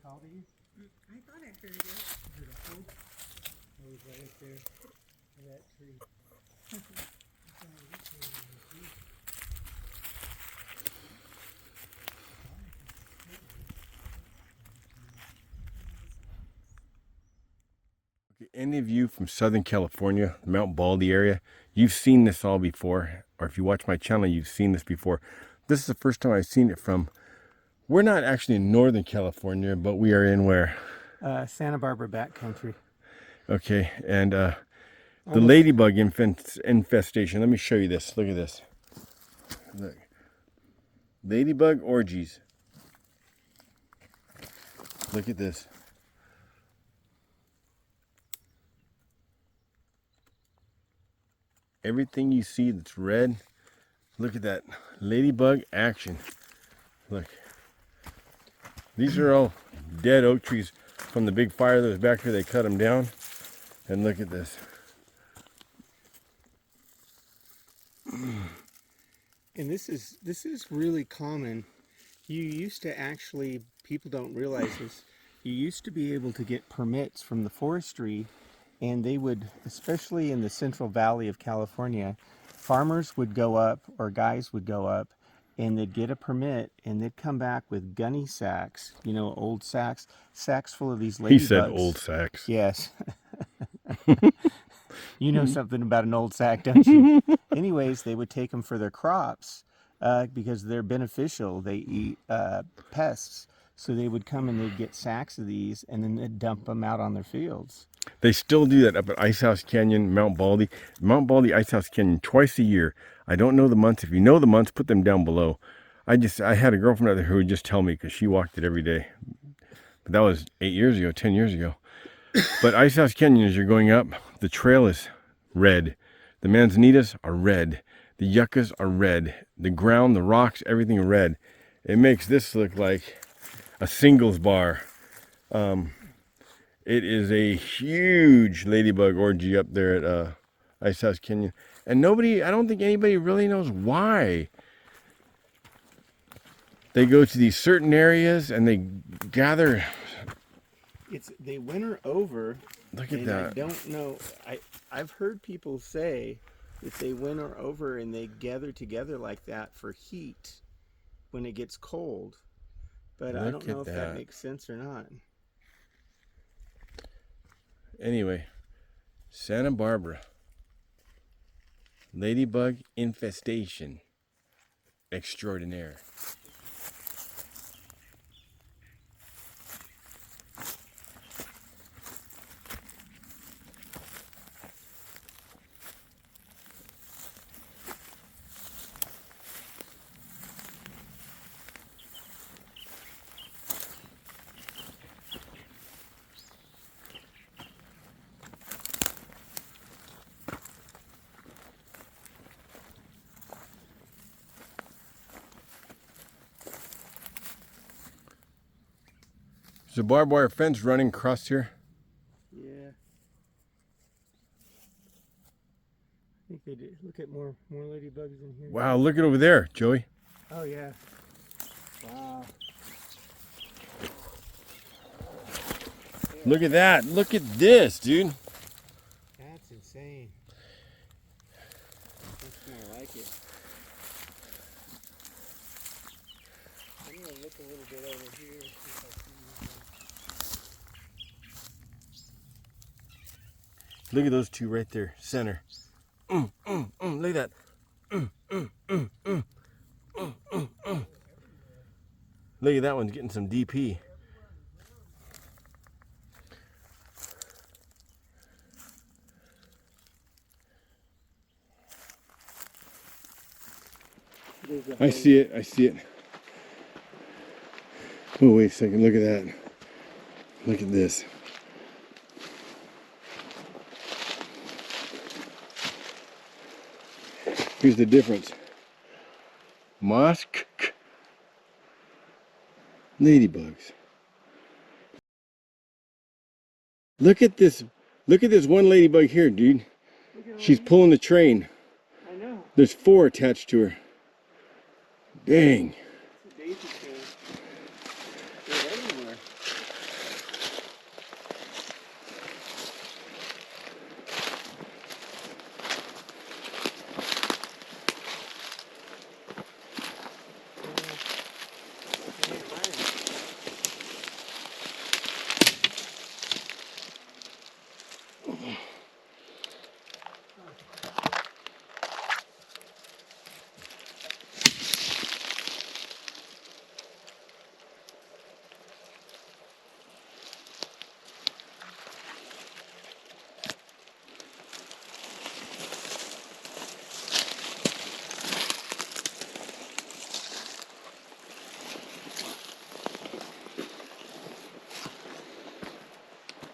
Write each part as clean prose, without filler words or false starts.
call to you? I thought I heard it. Heard a hoop? Oh, he's right up there. That tree. Okay, any of you from Southern California, Mount Baldy area, you've seen this all before, or if you watch my channel, you've seen this before. This is the first time I've seen it from. We're not actually in Northern California, but we are in where? Santa Barbara backcountry. Okay, and the Almost. ladybug infestation. Let me show you this. Look at this. Look. Ladybug orgies. Look at this. Everything you see that's red, look at that ladybug action. Look. These are all dead oak trees from the big fire that was back here. They cut them down. And look at this. And this is really common. You used to actually, people don't realize this, you used to be able to get permits from the forestry, and they would, especially in the Central Valley of California, farmers would go up, or guys would go up, and they'd get a permit, and they'd come back with gunny sacks, you know, old sacks full of these ladybugs. He said old sacks. Yes. You know something about an old sack, don't you? Anyways, they would take them for their crops because they're beneficial. They eat pests. So they would come and they'd get sacks of these, and then they'd dump them out on their fields. They still do that up at Ice House Canyon, Mount Baldy. Mount Baldy, Ice House Canyon, twice a year. I don't know the months. If you know the months, put them down below. I had a girlfriend out there who would just tell me because she walked it every day. But that was 8 years ago, 10 years ago. But Ice House Canyon, as you're going up, the trail is red. The manzanitas are red. The yuccas are red. The ground, the rocks, everything red. It makes this look like a singles bar. It is a huge ladybug orgy up there at Ice House Canyon. And I don't think anybody really knows why. They go to these certain areas and they gather. They winter over. Look at and that. I don't know. I've heard people say that they winter over and they gather together like that for heat when it gets cold. But I don't know if that makes sense or not. Anyway, Santa Barbara. Ladybug infestation extraordinaire. There's a barbed wire fence running across here. Yeah. I think they did. Look at more ladybugs in here. Wow, look at over there, Joey. Oh yeah. Wow. Look at that. Look at this, dude. That's insane. That's more like it. I'm gonna look a little bit over here. See if I see anything. Look at those two right there, center. Look at that. Look at that one's getting some DP. I see it. I see it. Oh, wait a second. Look at that. Look at this. Here's the difference. Mosque ladybugs. Look at this. Look at this one ladybug here, dude. She's pulling the train. I know. There's 4 attached to her. Dang. It's a daisy chain. They're everywhere.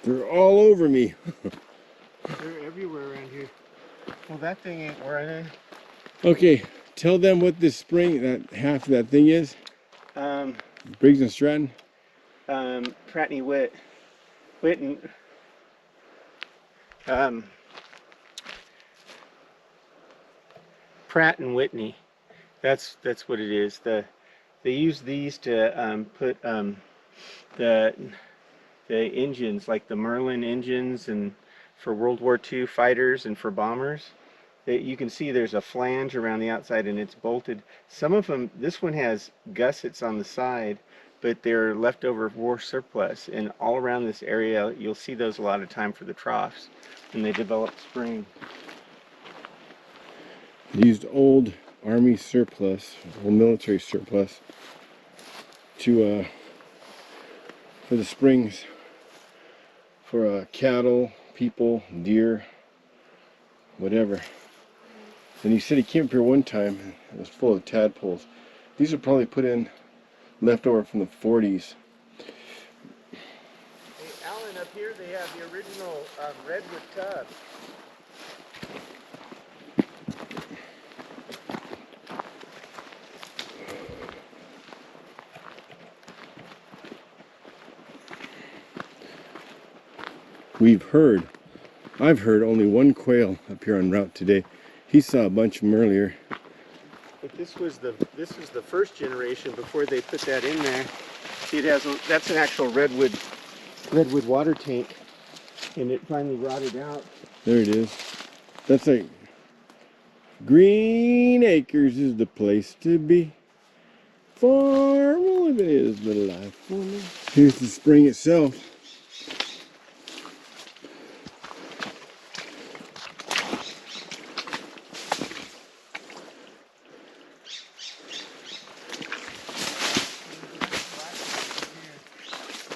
They're all over me. They're everywhere around here. Well, that thing ain't working. Okay, tell them what this spring, that half of that thing is. Um, Briggs and Stratton. Pratt and Whitten. Pratt and Whitney. That's what it is. They use these to put the engines, like the Merlin engines, and for World War II fighters and for bombers. You can see there's a flange around the outside and it's bolted. Some of them, this one has gussets on the side, but they're leftover war surplus. And all around this area, you'll see those a lot of time for the troughs, and they develop spring. They used old Army surplus, old military surplus, to for the springs for cattle, people, deer, whatever. And he said he came up here one time and it was full of tadpoles. These are probably put in leftover from the 40s. Hey, Alan, up here they have the original redwood tub. I've heard only one quail up here en route today. He saw a bunch of them earlier. But this is the first generation before they put that in there. See, that's an actual redwood water tank, and it finally rotted out. There it is. That's like Green Acres is the place to be. Farm living is the life for me. Here's the spring itself.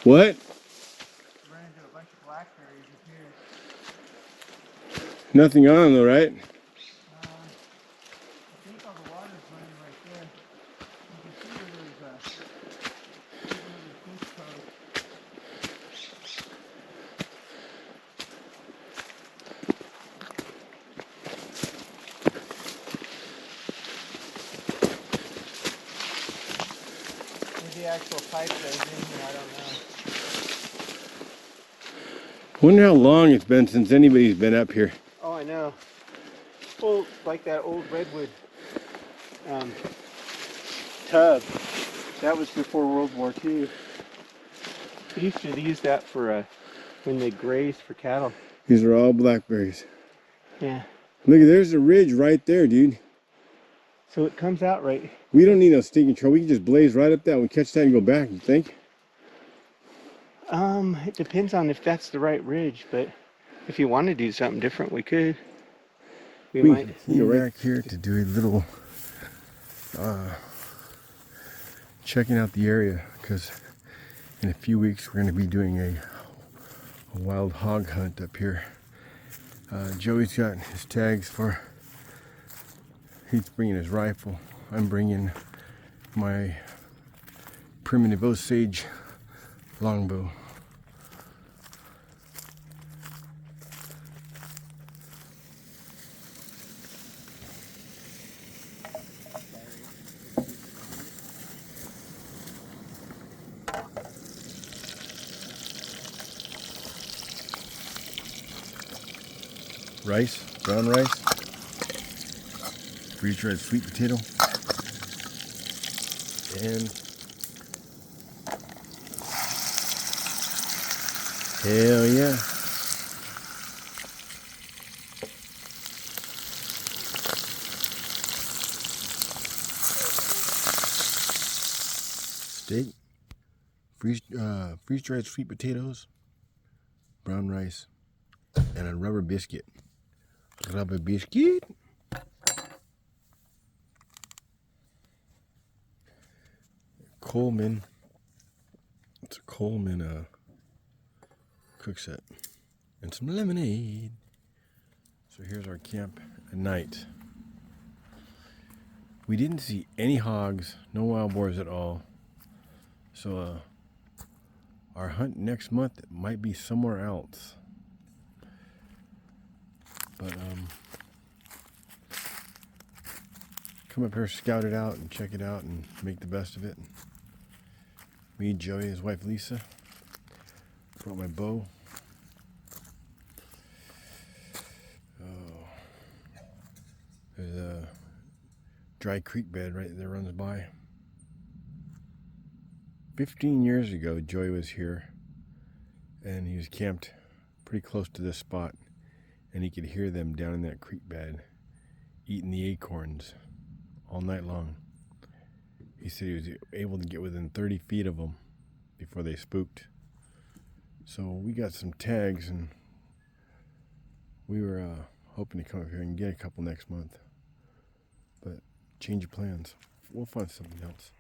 What? Run into a bunch of blackberries up here. Nothing on them though, right? I think all the water's running right there. You can see where there's another fish cove. Maybe the actual pipe goes in here, I don't know. Wonder how long it's been since anybody's been up here. Oh, I know. Well, like that old redwood tub. That was before World War II. They used to use that for when they grazed for cattle. These are all blackberries. Yeah. Look, there's a ridge right there, dude. So it comes out right. We don't need no stinking trail. We can just blaze right up that. We catch that and go back, you think? It depends on if that's the right ridge, but if you want to do something different, we could. We might. Go back here to do a little checking out the area, because in a few weeks we're going to be doing a wild hog hunt up here. Joey's got his tags for, he's bringing his rifle. I'm bringing my primitive Osage longbow. Rice, brown rice, freeze-dried sweet potato, and hell yeah. Steak, freeze-dried sweet potatoes, brown rice, and a rubber biscuit. Rubber biscuit. Coleman. It's a Coleman cook set. And some lemonade. So here's our camp at night. We didn't see any hogs, no wild boars at all. So our hunt next month might be somewhere else. But come up here, scout it out, and check it out, and make the best of it. Me, Joey, his wife Lisa. Brought my bow. Oh, there's a dry creek bed right there runs by. 15 years ago, Joey was here, and he was camped pretty close to this spot, and he could hear them down in that creek bed eating the acorns all night long. He said he was able to get within 30 feet of them before they spooked. So we got some tags, and we were hoping to come up here and get a couple next month. But change of plans. We'll find something else.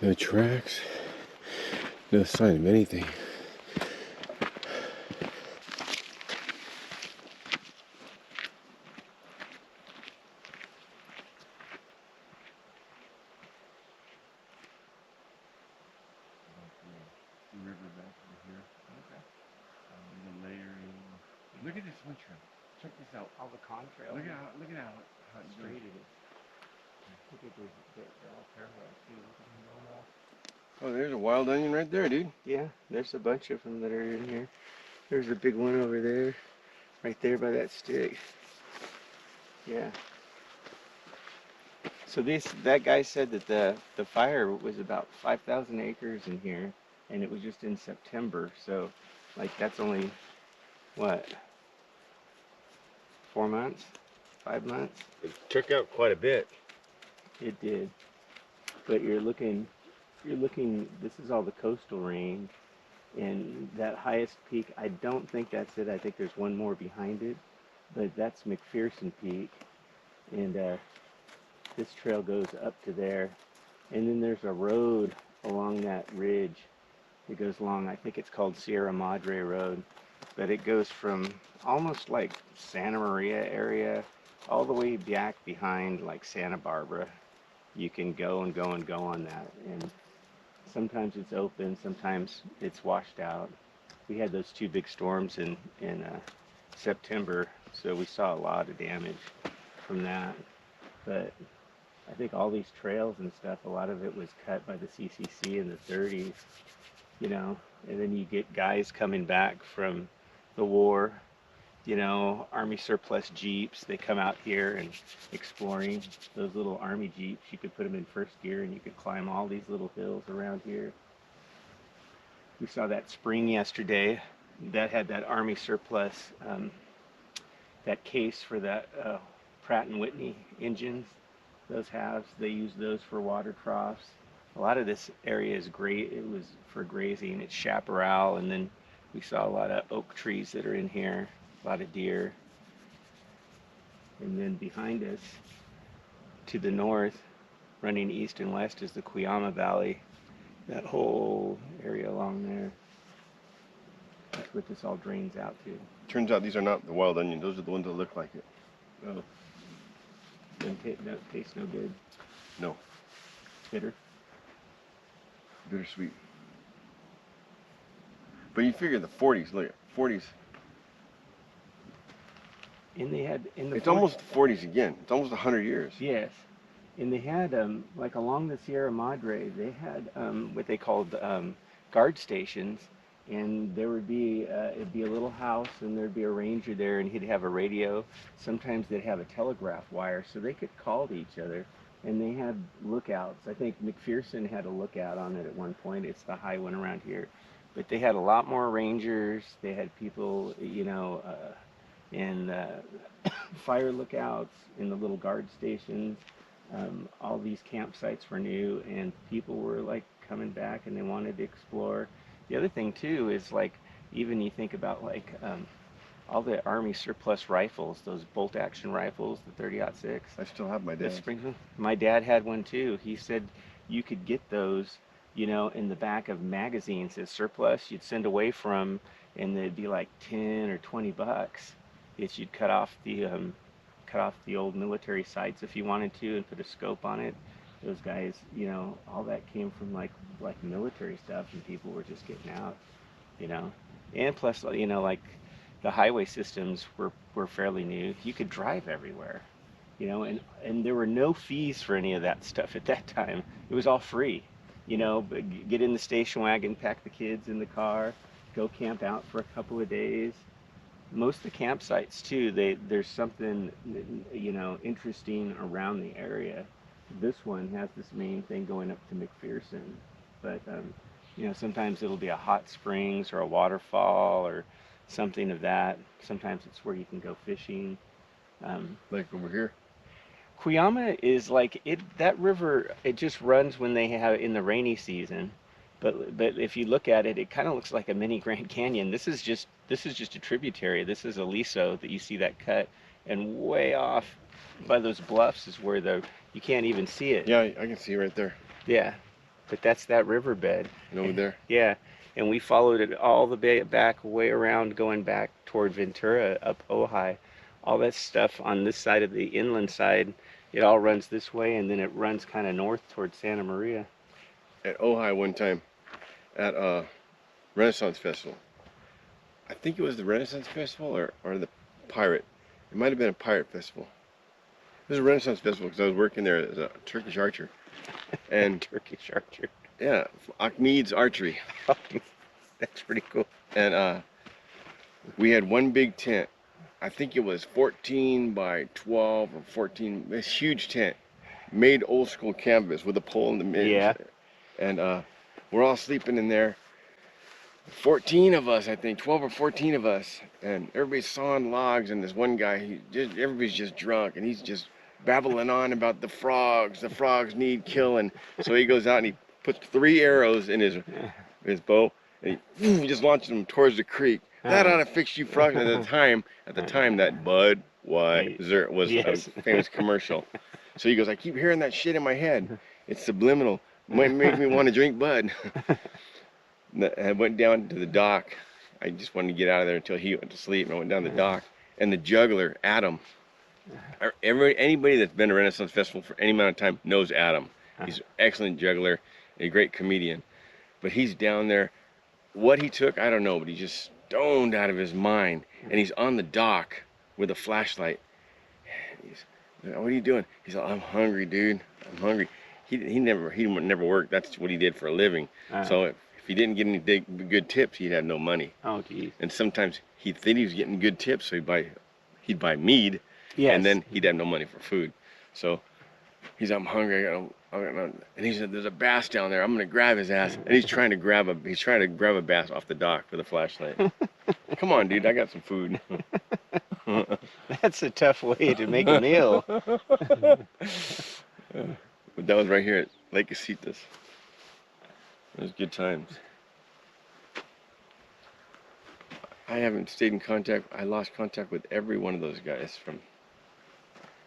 No tracks, no sign of anything. River back over here. Okay. The layering. Look at this one trail. Check this out. All the contrails. Look at how it's Straight straight. it is. Look at these, they're all parallel too. Look at them going off. Oh, there's a wild onion right there, dude. Yeah, there's a bunch of them that are in here. There's a big one over there, right there by that stick. Yeah. So that guy said that the fire was about 5,000 acres in here, and it was just in September. So, like, that's only what, 4 months, 5 months? It took out quite a bit. It did. But you're looking. This is all the coastal range, and that highest peak. I don't think that's it. I think there's one more behind it, but that's McPherson Peak, and this trail goes up to there, and then there's a road along that ridge. It goes along. I think it's called Sierra Madre Road, but it goes from almost like Santa Maria area all the way back behind like Santa Barbara. You can go and go and go on that, and sometimes it's open, sometimes it's washed out. We had those 2 big storms in September, so we saw a lot of damage from that. But I think all these trails and stuff, a lot of it was cut by the CCC in the 30s, you know, and then you get guys coming back from the war, you know, Army surplus Jeeps. They come out here and exploring those little Army Jeeps. You could put them in first gear and you could climb all these little hills around here. We saw that spring yesterday that had that Army surplus, that case for that Pratt and Whitney engines. those halves, they use those for water troughs. A lot of this area is great. It was for grazing. It's chaparral, and then we saw a lot of oak trees that are in here, a lot of deer. And then behind us, to the north, running east and west, is the Cuyama Valley. That whole area along there. That's what this all drains out to. Turns out these are not the wild onion. Those are the ones that look like it. Oh, that tastes no good. No, Bitter. bittersweet. But you figure the 40s, look, 40s. And they had in the It's almost 40s again. It's almost 100 years. yes, and they had like along the Sierra Madre, they had what they called guard stations, and there would be it'd be a little house, and there'd be a ranger there, and he'd have a radio. Sometimes they'd have a telegraph wire, so they could call to each other, and they had lookouts. I think McPherson had a lookout on it at one point. It's the high one around here, but they had a lot more rangers. They had people, you know, and fire lookouts in the little guard stations. All these campsites were new, and people were like coming back, and they wanted to explore. The other thing too is like, even you think about like all the Army surplus rifles, those bolt action rifles, the 30-06. I still have my The dad's. Springfield. My dad had one too. He said you could get those, you know, in the back of magazines as surplus. You'd send away from, and they'd be like 10 or 20 bucks. It's you'd cut off the old military sights if you wanted to, and put a scope on it. Those guys, you know, all that came from like military stuff, and people were just getting out, you know. And plus, you know, like the highway systems were fairly new. You could drive everywhere, you know, and there were no fees for any of that stuff at that time. It was all free, you know. But get in the station wagon, pack the kids in the car, go camp out for a couple of days. Most of the campsites too, there's something, you know, interesting around the area. This one has this main thing going up to McPherson, but you know, sometimes it'll be a hot springs or a waterfall or something of that. Sometimes it's where you can go fishing. Like over here. Cuyama is like it. That river, it just runs when they have in the rainy season. But if you look at it, it kind of looks like a mini Grand Canyon. This is just a tributary. This is Aliso that you see that cut, and way off by those bluffs is where you can't even see it. Yeah, I can see right there. Yeah, but that's that riverbed. And over there. Yeah, and we followed it all the way back, way around, going back toward Ventura, up Ojai. All that stuff on this side of the inland side, it all runs this way, and then it runs kind of north toward Santa Maria. At Ojai one time, at Renaissance Festival. I think it was the Renaissance Festival or the Pirate. It might have been a Pirate Festival. It was a Renaissance Festival because I was working there as a Turkish archer. And Turkish archer. yeah, Ahmed's Archery. That's pretty cool. And we had one big tent. I think it was 14 by 12 or 14. This huge tent, made old school canvas with a pole in the middle. Yeah. And we're all sleeping in there. 14 of us, I think, 12 or 14 of us, and everybody's sawing logs. And this one guy, everybody's just drunk, and he's just babbling on about the frogs. The frogs need killing. So he goes out and he puts 3 arrows in his bow, and he just launches them towards the creek. That ought to fix you frogs. At the time, that Bud Weiser was Yes. a famous commercial. So he goes, I keep hearing that shit in my head. It's subliminal. Might make me want to drink Bud. I went down to the dock. I just wanted to get out of there until he went to sleep. And I went down to the dock, and the juggler, Adam. Anybody that's been to Renaissance Festival for any amount of time knows Adam. He's an excellent juggler, a great comedian. But he's down there. What he took, I don't know, but he's just stoned out of his mind. And he's on the dock with a flashlight. He's, what are you doing? He's like, I'm hungry, dude. I'm hungry. He never worked. That's what he did for a living. So if he didn't get any good tips, he'd have no money. Oh, geez. And sometimes he'd think he was getting good tips, so he'd buy mead, Yes. and then he'd have no money for food. So he's, I'm hungry. And he said, "There's a bass down there. I'm gonna grab his ass." And he's trying to grab a bass off the dock with a flashlight. Come on, dude. I got some food. That's a tough way to make a meal. But that was right here at Lake Casitas. It was good times. I haven't stayed in contact. I lost contact with every one of those guys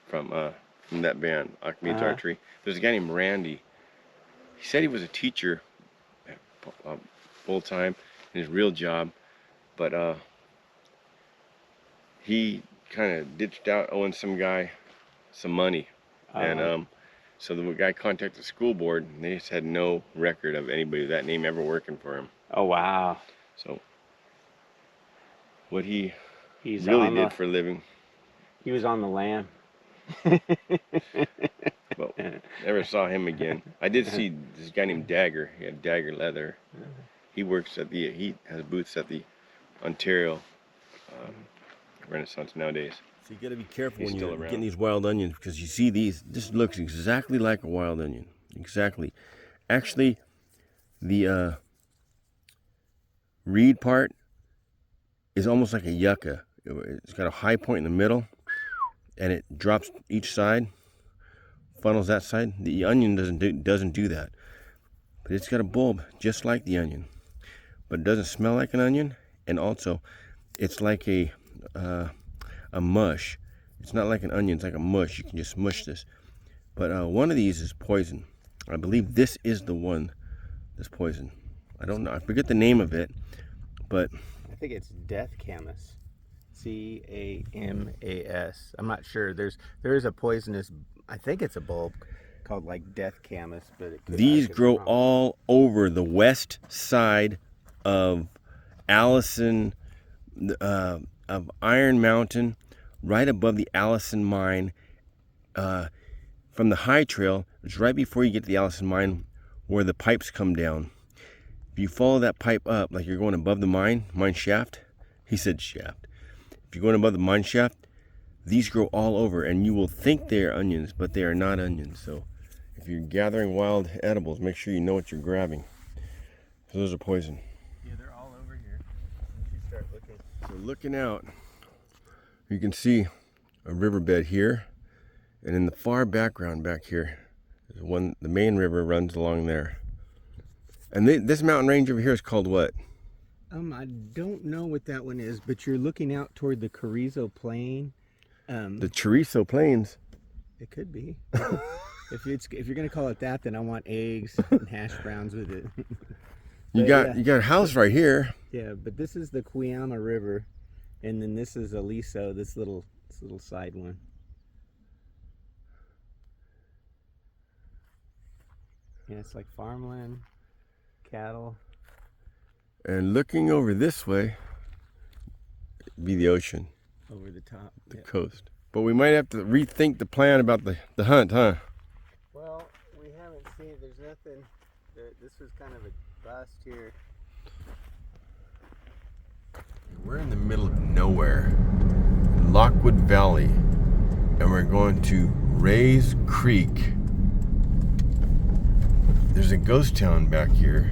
from that band, Acme's Archery. There's a guy named Randy. He said he was a teacher full time in his real job, but he kind of ditched out owing some guy some money, and so the guy contacted the school board, and they just had no record of anybody with that name ever working for him. Oh wow! So what he He's really on did for a living. He was on the lam. But never saw him again. I did see this guy named Dagger. He had Dagger Leather. He works at he has booths at the Ontario Renaissance nowadays. So you got to be careful He's when still you're around. getting these wild onions, because you see these. This looks exactly like a wild onion. Exactly. Actually, the reed part is almost like a yucca. It's got a high point in the middle, and it drops each side, funnels that side. The onion doesn't do that, but it's got a bulb just like the onion, but it doesn't smell like an onion, and also it's like a mush. It's not like an onion, it's like a mush. You can just mush this. But one of these is poison. I believe this is the one that's poison. I don't know. I forget the name of it, but I think it's Death Camas. Camas. I'm not sure. There is a poisonous. I think it's a bulb called like Death Camas, but these grow all over the west side of Allison, of Iron Mountain, right above the Allison mine. From the high trail, it's right before you get to the Allison mine where the pipes come down. If you follow that pipe up, like you're going above the mine shaft, he said shaft. If you're going above the mine shaft, these grow all over, and you will think they are onions, but they are not onions. So if you're gathering wild edibles, make sure you know what you're grabbing. So those are poison. Yeah, they're all over here. You start looking. So looking out, you can see a riverbed here, and in the far background back here, there's the main river runs along there. And this mountain range over here is called what? I don't know what that one is, but you're looking out toward the Carrizo Plain. The Chorizo Plains. It could be. If you're gonna call it that, then I want eggs and hash browns with it. You got a house right here. Yeah, but this is the Cuyama River, and then this is Aliso, this little side one. Yeah, it's like farmland, cattle. And looking over this way, it'd be the ocean, Over the top. the Yeah. coast. But we might have to rethink the plan about the hunt, huh? Well, we haven't seen. There's nothing. This was kind of a bust here. We're in the middle of nowhere, in Lockwood Valley, and we're going to Rays Creek. There's a ghost town back here.